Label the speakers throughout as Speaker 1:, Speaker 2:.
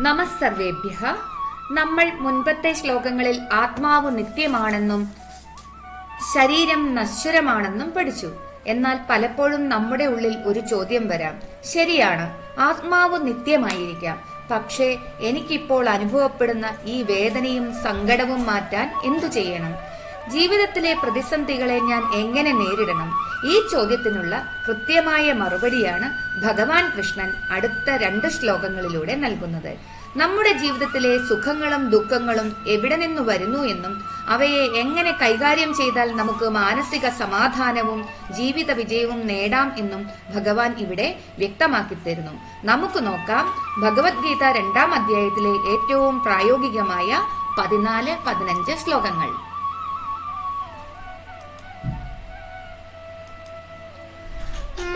Speaker 1: നമസ്സർവേഭ്യഃ. നമ്മൾ മുൻപത്തെ ശ്ലോകങ്ങളിൽ ആത്മാവ് നിത്യമാണെന്നും ശരീരം നശ്വരമാണെന്നും പഠിച്ചു. എന്നാൽ പലപ്പോഴും നമ്മുടെ ഉള്ളിൽ ഒരു ചോദ്യം വരാം. ശരിയാണ്, ആത്മാവ് നിത്യമായിരിക്കാം. പക്ഷേ എനിക്കിപ്പോൾ അനുഭവപ്പെടുന്ന ഈ വേദനയും സങ്കടവും മാറ്റാൻ എന്തു ചെയ്യണം? ജീവിതത്തിലെ പ്രതിസന്ധികളെ ഞാൻ എങ്ങനെ നേരിടണം? ഈ ചോദ്യത്തിനുള്ള കൃത്യമായ മറുപടിയാണ് ഭഗവാൻ കൃഷ്ണൻ അടുത്ത 2 ശ്ലോകങ്ങളിലൂടെ നൽകുന്നത്. നമ്മുടെ ജീവിതത്തിലെ സുഖങ്ങളും ദുഃഖങ്ങളും എവിടെ നിന്നു വരുന്നു എന്നും അവയെ എങ്ങനെ കൈകാര്യം ചെയ്താൽ നമുക്ക് മാനസിക സമാധാനവും ജീവിത വിജയവും നേടാം എന്നും ഭഗവാൻ ഇവിടെ വ്യക്തമാക്കി തരുന്നു. നമുക്ക് നോക്കാം ഭഗവത്ഗീത 2-ാം അധ്യായത്തിലെ ഏറ്റവും പ്രായോഗികമായ 14-15 ശ്ലോകങ്ങൾ.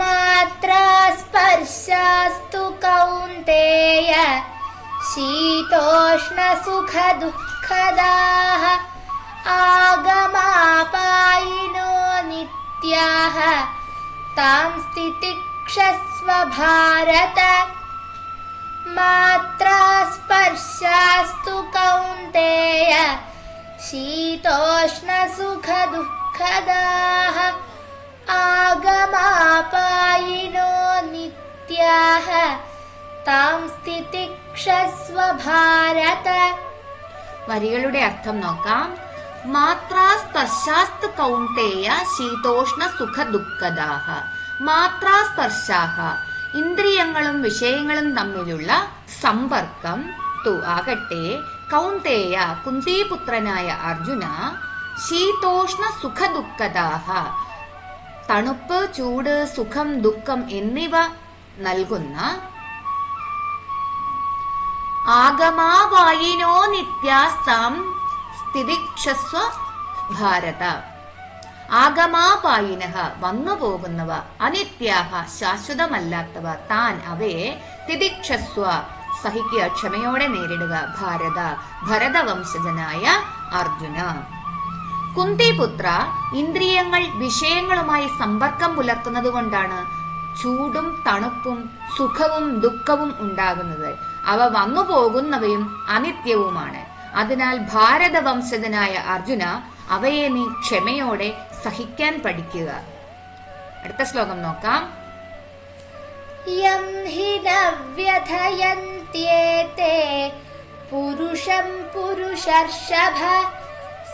Speaker 2: മാത്രാ സ്പർശാസ്തു കൗന്തേയ ശീതോഷ്ണ സുഖ ദുഃഖദാഃ ആഗമാപായിനോ നിത്യാഃ താം സ്ഥിതിക്ഷസ്വ ഭാരത. മാത്രാ സ്പർശാസ്തു കൗന്തേയ ശീതോഷ്ണ സുഖ ദുഃഖദാഃ ആഗമാപായിനോ നിത്യാഃ താം സ്ഥിതിക്ഷസ്വ ഭാരത.
Speaker 1: വരികളുടെ അർത്ഥം നോക്കാം. മാത്രാ സ്പർശാസ്ത് കൗന്തേയ ശീതോഷ്ണ സുഖ ദുഃഖദാഃ. മാത്രാ സ്പർശാഃ ഇന്ദ്രിയങ്ങളും വിഷയങ്ങളും തമ്മിലുള്ള സമ്പർക്കം. തു ആകട്ടെ കൗന്തേയ കുന്തിപുത്രനായ അർജുന ശീതോഷ്ണ സുഖ ദുഃഖദാഃ തണുപ്പ്, ചൂട്, സുഖം, ദുഃഖം എന്നിവ നൽകുന്ന ആഗമാവായിനോ നിത്യാസ്താം സ്ഥിതിക്ഷസ്വ ഭാരത. ആഗമാപായിനഃ വന്നുപോകുന്നവ, അനിത്യാഹ ശാശ്വതമല്ലാത്തവ, താൻ അവയെ തിദിക്ഷസ്വ സഹിക്കുക, ക്ഷമയോടെ നേരിടുക. ഭാരത ഭരതവംശജനായ അർജുന. കുന്തിപുത്ര, ഇന്ദ്രിയങ്ങൾ വിഷയങ്ങളുമായി സമ്പർക്കം പുലർത്തുന്നതുകൊണ്ടാണ് ചൂടും തണുപ്പും സുഖവും ദുഃഖവും ഉണ്ടാകുന്നത്. അവ വന്നു പോകുന്നവയും അനിത്യവുമാണ്. അതിനാൽ ഭാരതവംശജനായ അർജുന, അവയെ നീ ക്ഷമയോടെ സഹിക്കാൻ പഠിക്കുക. അടുത്ത ശ്ലോകം നോക്കാം.
Speaker 2: യം ഹി ന വ്യഥയന്ത്യേതേ പുരുഷം പുരുഷർഷഭ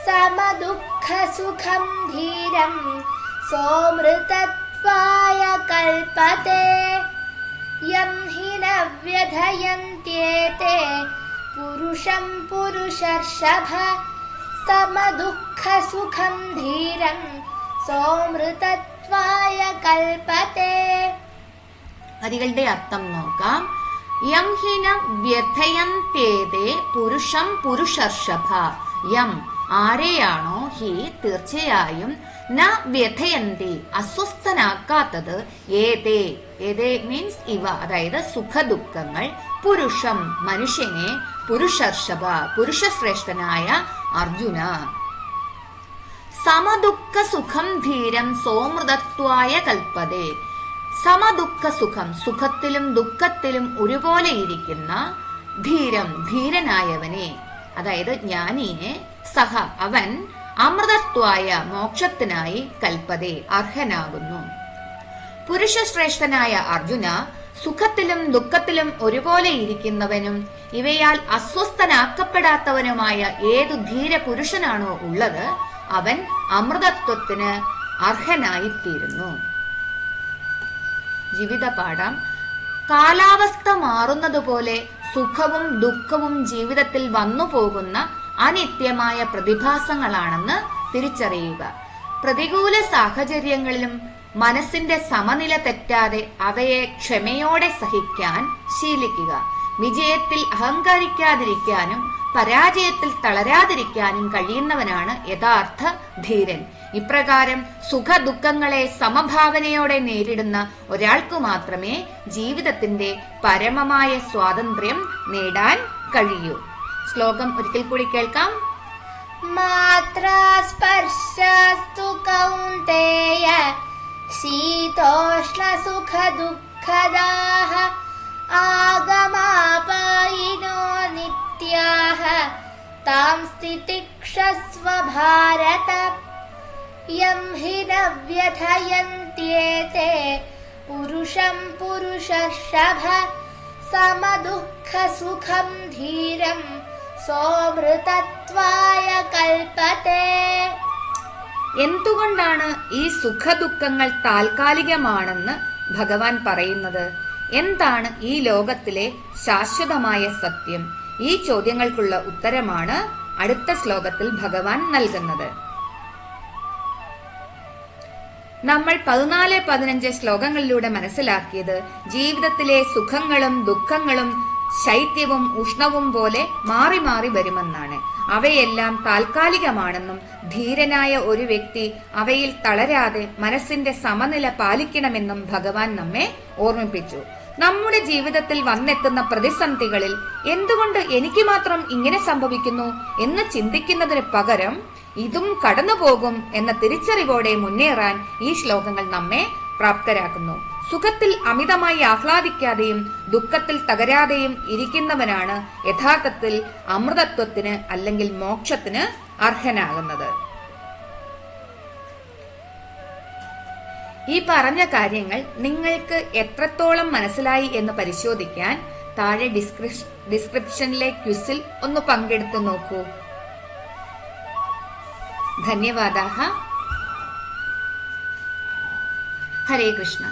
Speaker 2: സമദുഃഖ സുഖം ധീരം സോമൃതത്വായ കൽപതേ. യം ഹി ന വ്യഥയന്ത്യേതേ പുരുഷം പുരുഷർഷഭ സമദുഃഖ സുഖം ധീരം സോമൃതത്വായ കൽപതേ.
Speaker 1: വരികളുടെ അർത്ഥം നോക്കാം. യം ഹി ന വ്യഥയന്ത്യേതേ പുരുഷം പുരുഷർഷഭ. യം ആരെയാണോ, ഹി തീർച്ചയായും, ന വ്യഥയന്തി അസ്വസ്ഥനാക്കാത്തത്, ഏതേ ഏതേ മീൻസ് ഇവ, അതായത് സുഖദുഃഖങ്ങൾ, പുരുഷം മനുഷ്യനെ, പുരുഷർഷഭ പുരുഷശ്രേഷ്ഠനായ അർജുന. സമദുഃഖ സുഖം ധീരം സോമൃതത്വായ കൽപ്പതേ. സമദുഃഖ സുഖം സുഖത്തിലും ദുഃഖത്തിലും ഒരുപോലെ ഇരിക്കുന്ന ധീരം ധീരനായവനെ, അതായത് ജ്ഞാനിയെ, സഹ അവൻ, അമൃതത്വായ മോക്ഷത്തിനായി കൽപ്പതേ അർഹനാകുന്നു. പുരുഷശ്രേഷ്ഠനായ അർജുന സുഖത്തിലും ദുഃഖത്തിലും ഒരുപോലെ ഇരിക്കുന്നവനും ഇവയാൽ അസ്വസ്ഥനാക്കപ്പെടാത്തവനുമായ ഏതു ധീര പുരുഷനാണോ ഉള്ളത്, അവൻ അമൃതത്വത്തിന് അർഹനായിത്തീരുന്നു. ജീവിതപാഠം. കാലാവസ്ഥ മാറുന്നതുപോലെ സുഖവും ദുഃഖവും ജീവിതത്തിൽ വന്നു പോകുന്ന അനിത്യമായ പ്രതിഭാസങ്ങളാണെന്ന് തിരിച്ചറിയുക. പ്രതികൂല സാഹചര്യങ്ങളിലും മനസ്സിന്റെ സമനില തെറ്റാതെ അവയെ ക്ഷമയോടെ സഹിക്കാൻ ശീലിക്കുക. വിജയത്തിൽ അഹങ്കരിക്കാതിരിക്കാനും പരാജയത്തിൽ തളരാതിരിക്കാനും കഴിയുന്നവനാണ് യഥാർത്ഥ ധീരൻ. ഇപ്രകാരം സുഖ ദുഃഖങ്ങളെ സമഭാവനയോടെ നേരിടുന്ന ഒരാൾക്കു മാത്രമേ ജീവിതത്തിന്റെ പരമമായ സ്വാതന്ത്ര്യം നേടാൻ കഴിയൂ. ശ്ലോകം ഒരിക്കൽ കൂടി കേൾക്കാം.
Speaker 2: മാത്രാ സ്പർശാസ്തു കൗന്തേയ ശീതോഷ്ണ സുഖ ദുഃഖദാഃ ആഗമാപായിനോ तितिक्षस्व भारत यं हि न व्यथयन्त्येते पुरुषं पुरुषर्षभ समदुःखसुखं धीरं सोऽमृतत्वाय कल्पते.
Speaker 1: എന്തുകൊണ്ടാണ് ഈ സുഖദുഃഖങ്ങൾ താൽക്കാലികമാണെന്ന് ഭഗവാൻ പറയുന്നത്? എന്താണ് ഈ ലോകത്തിലെ ശാശ്വതമായ സത്യം? ഈ ചോദ്യങ്ങൾക്കുള്ള ഉത്തരമാണ് അടുത്ത ശ്ലോകത്തിൽ ഭഗവാൻ നൽകുന്നത്. നമ്മൾ 14-15 ശ്ലോകങ്ങളിലൂടെ മനസ്സിലാക്കിയത് ജീവിതത്തിലെ സുഖങ്ങളും ദുഃഖങ്ങളും ശൈത്യവും ഉഷ്ണവും പോലെ മാറി മാറി വരുമെന്നാണ്. അവയെല്ലാം താൽക്കാലികമാണെന്നും ധീരനായ ഒരു വ്യക്തി അവയിൽ തളരാതെ മനസ്സിന്റെ സമനില പാലിക്കണമെന്നും ഭഗവാൻ നമ്മെ ഓർമ്മിപ്പിച്ചു. നമ്മുടെ ജീവിതത്തിൽ വന്നെത്തുന്ന പ്രതിസന്ധികളിൽ എന്തുകൊണ്ട് എനിക്ക് മാത്രം ഇങ്ങനെ സംഭവിക്കുന്നു എന്ന് ചിന്തിക്കുന്നതിന് പകരം ഇതും കടന്നുപോകും എന്ന തിരിച്ചറിവോടെ മുന്നേറാൻ ഈ ശ്ലോകങ്ങൾ നമ്മെ പ്രാപ്തരാക്കുന്നു. സുഖത്തിൽ അമിതമായി ആഹ്ലാദിക്കാതെയും ദുഃഖത്തിൽ തകരാതെയും ഇരിക്കുന്നവനാണ് യഥാർത്ഥത്തിൽ അമൃതത്വത്തിന് അല്ലെങ്കിൽ മോക്ഷത്തിന് അർഹനാകുന്നത്. ഈ പറഞ്ഞ കാര്യങ്ങൾ നിങ്ങൾക്ക് എത്രത്തോളം മനസ്സിലായി എന്ന് പരിശോധിക്കാൻ താഴെ ഡിസ്ക്രിപ്ഷനിലെ ക്വിസിൽ ഒന്ന് പങ്കെടുത്ത് നോക്കൂ. ധന്യവാദാः. ഹരേ കൃഷ്ണ.